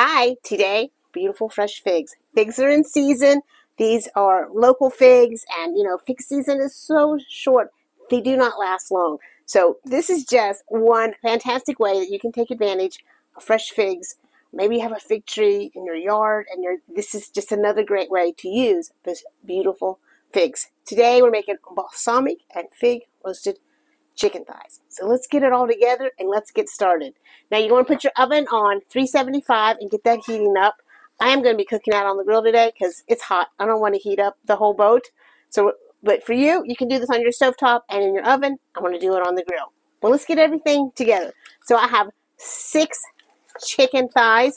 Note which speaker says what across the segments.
Speaker 1: Hi, today, beautiful fresh figs. Figs are in season. These are local figs, and fig season is so short, they do not last long. So, this is just one fantastic way that you can take advantage of fresh figs. Maybe you have a fig tree in your yard, and this is just another great way to use this beautiful figs. Today, we're making balsamic and fig roasted chicken thighs. So let's get it all together and let's get started. Now you want to put your oven on 375 and get that heating up. I am going to be cooking out on the grill today because it's hot. I don't want to heat up the whole boat. But for you, you can do this on your stovetop and in your oven. I want to do it on the grill. Well, let's get everything together. So I have 6 chicken thighs,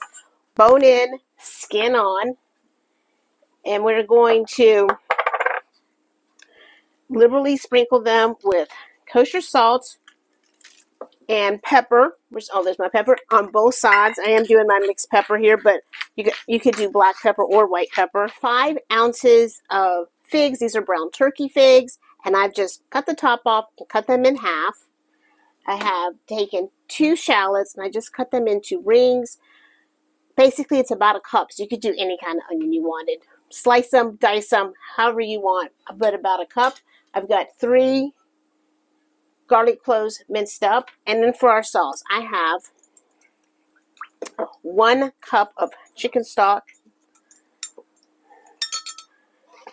Speaker 1: bone in, skin on, and we're going to liberally sprinkle them with kosher salt and pepper. There's my pepper on both sides. I am doing my mixed pepper here, but you could do black pepper or white pepper. 5 ounces of figs. These are brown turkey figs, and I've just cut the top off and cut them in half. I have taken 2 shallots, and I just cut them into rings. Basically, it's about a cup, so you could do any kind of onion you wanted. Slice them, dice them, however you want, but about a cup. I've got 3 garlic cloves minced up. And then for our sauce, I have 1 cup of chicken stock.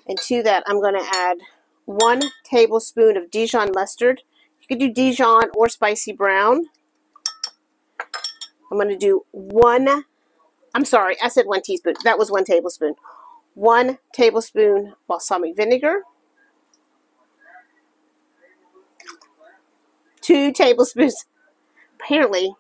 Speaker 1: And to that, I'm going to add 1 tablespoon of Dijon mustard. You could do Dijon or spicy brown. I'm going to do I said 1 teaspoon. That was 1 tablespoon. 1 tablespoon balsamic vinegar. 2 tablespoons. Apparently,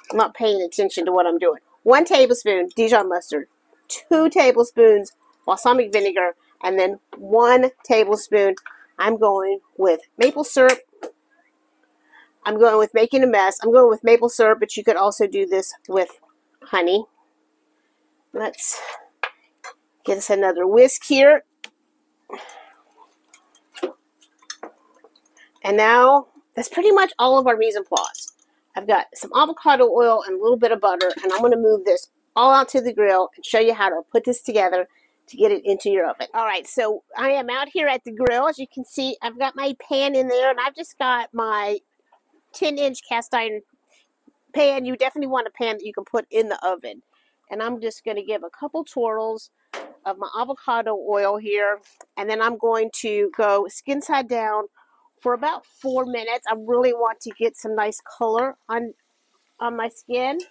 Speaker 1: I'm not paying attention to what I'm doing. 1 tablespoon Dijon mustard, 2 tablespoons balsamic vinegar, and then 1 tablespoon, I'm going with maple syrup. I'm going with making a mess. I'm going with maple syrup, but you could also do this with honey. Let's get us another whisk here. And now, that's pretty much all of our mise en place. I've got some avocado oil and a little bit of butter, and I'm going to move this all out to the grill and show you how to put this together to get it into your oven. All right, so I am out here at the grill. As you can see, I've got my pan in there, and I've just got my 10-inch cast iron pan. You definitely want a pan that you can put in the oven. And I'm just going to give a couple twirls of my avocado oil here, and then I'm going to go skin side down for about 4 minutes. I really want to get some nice color on my skin.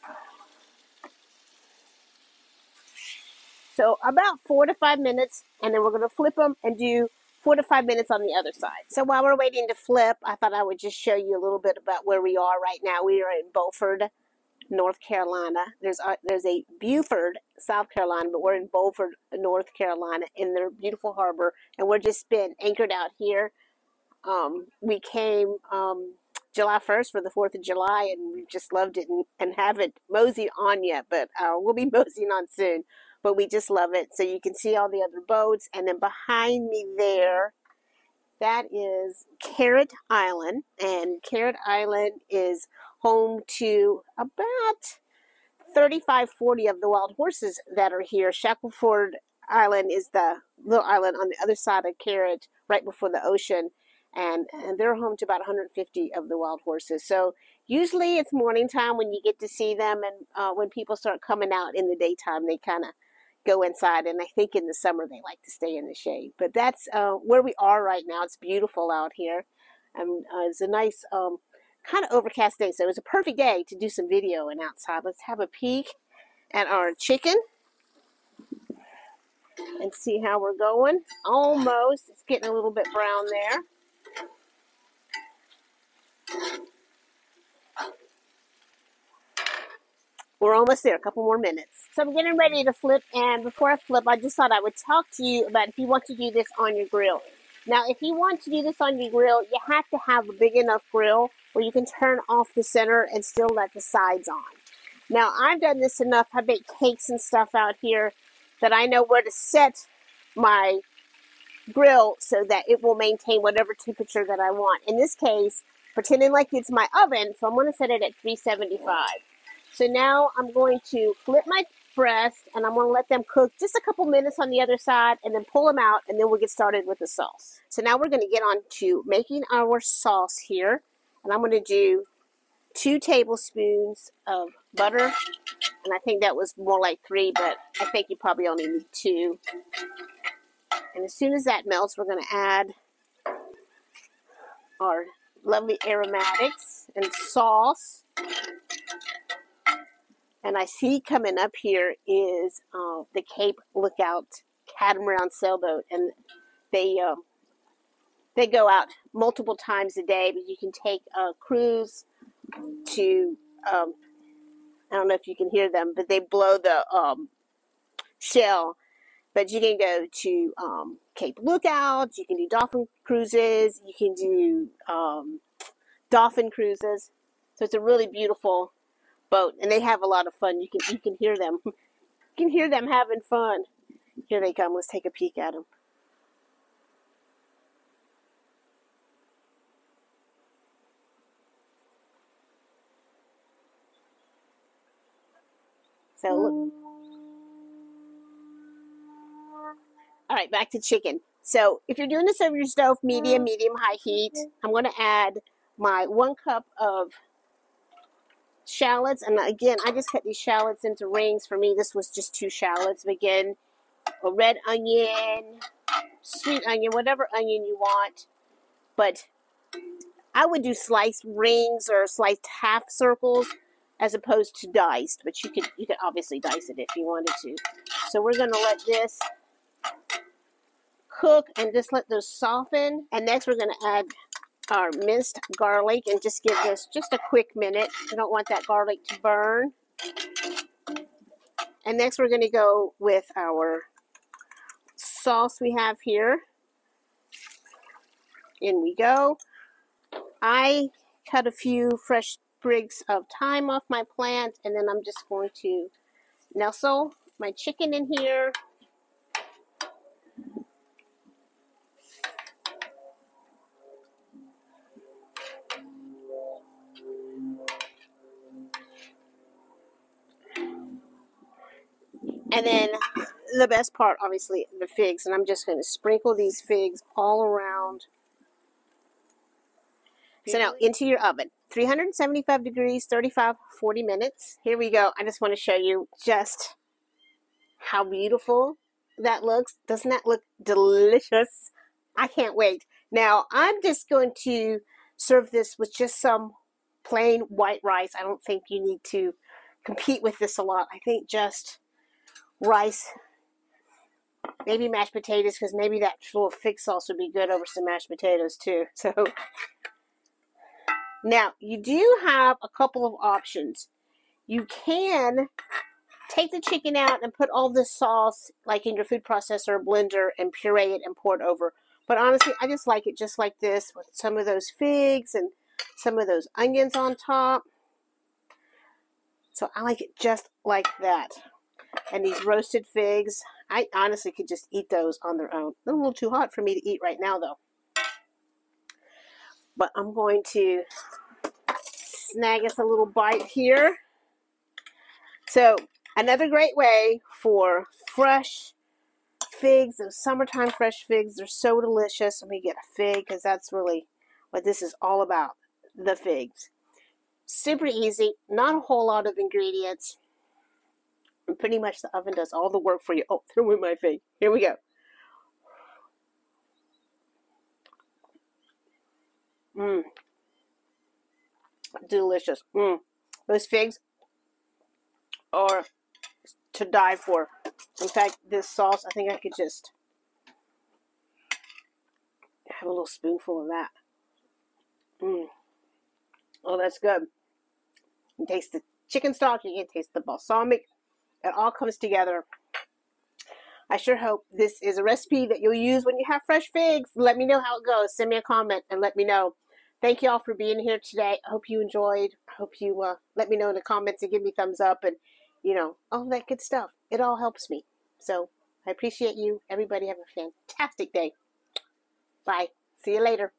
Speaker 1: So about 4 to 5 minutes, and then we're going to flip them and do 4 to 5 minutes on the other side. So while we're waiting to flip, I thought I would just show you a little bit about where we are right now. We are in Beaufort, North Carolina. There's a Beaufort, South Carolina, but we're in Beaufort, North Carolina, in their beautiful harbor, and we're just been anchored out here. We came July 1st for the 4th of July, and we've just loved it and haven't moseyed on yet, but we'll be moseying on soon. But we just love it. So you can see all the other boats, and then behind me there, that is Carrot Island, and Carrot Island is home to about 35-40 of the wild horses that are here. Shackleford Island is the little island on the other side of Carrot, right before the ocean. And they're home to about 150 of the wild horses. So usually it's morning time when you get to see them, and when people start coming out in the daytime, they kind of go inside. And I think in the summer they like to stay in the shade. But that's where we are right now. It's beautiful out here. It's a nice kind of overcast day, so it was a perfect day to do some videoing outside. Let's have a peek at our chicken and see how we're going. Almost. It's getting a little bit brown there. We're almost there, a couple more minutes. So I'm getting ready to flip, and before I flip, I just thought I would talk to you about if you want to do this on your grill. Now, if you want to do this on your grill, you have to have a big enough grill where you can turn off the center and still let the sides on. Now, I've done this enough. I bake cakes and stuff out here that I know where to set my grill so that it will maintain whatever temperature that I want. In this case, pretending like it's my oven, so I'm going to set it at 375. So now I'm going to flip my breast and I'm going to let them cook just a couple minutes on the other side and then pull them out, and then we'll get started with the sauce. So now we're going to get on to making our sauce here. And I'm going to do 2 tablespoons of butter. And I think that was more like 3, but I think you probably only need 2. And as soon as that melts, we're going to add our lovely aromatics and sauce. And I see coming up here is the Cape Lookout catamaran sailboat, and they go out multiple times a day. But you can take a cruise to I don't know if you can hear them, but they blow the shell. But you can go to Cape Lookout. You can do dolphin cruises. You can do dolphin cruises. So it's a really beautiful boat, and they have a lot of fun. You can hear them. You can hear them having fun. Here they come. Let's take a peek at them. So look. All right, back to chicken. So if you're doing this over your stove, medium, high heat, I'm going to add my 1 cup of shallots. And again, I just cut these shallots into rings. For me, this was just 2 shallots. But again, a red onion, sweet onion, whatever onion you want. But I would do sliced rings or sliced half circles as opposed to diced. But you could obviously dice it if you wanted to. So we're going to let this cook and just let those soften. And next we're going to add our minced garlic and just give this just a quick minute. We don't want that garlic to burn. And next we're going to go with our sauce we have here. In we go. I cut a few fresh sprigs of thyme off my plant, and then I'm just going to nestle my chicken in here. And then the best part, obviously, the figs. And I'm just going to sprinkle these figs all around. So now into your oven. 375 degrees, 35, 40 minutes. Here we go. I just want to show you just how beautiful that looks. Doesn't that look delicious? I can't wait. Now, I'm just going to serve this with just some plain white rice. I don't think you need to compete with this a lot. I think just rice, maybe mashed potatoes, because maybe that little fig sauce would be good over some mashed potatoes too. So now you do have a couple of options. You can take the chicken out and put all this sauce like in your food processor or blender and puree it and pour it over. But honestly, I just like it just like this with some of those figs and some of those onions on top. So I like it just like that. And these roasted figs, I honestly could just eat those on their own. They're a little too hot for me to eat right now, though. But I'm going to snag us a little bite here. So another great way for fresh figs, those summertime fresh figs, they're so delicious. Let me get a fig because that's really what this is all about, the figs. Super easy, not a whole lot of ingredients. And pretty much the oven does all the work for you. Oh, there went my fig. Here we go. Delicious. Those figs are to die for. In fact, this sauce, I think I could just have a little spoonful of that. Oh, that's good. You can taste the chicken stock. You can taste the balsamic. It all comes together. I sure hope this is a recipe that you'll use when you have fresh figs. Let me know how it goes. Send me a comment and let me know. Thank you all for being here today. I hope you enjoyed. I hope you let me know in the comments and give me thumbs up and, all that good stuff. It all helps me. So I appreciate you. Everybody have a fantastic day. Bye. See you later.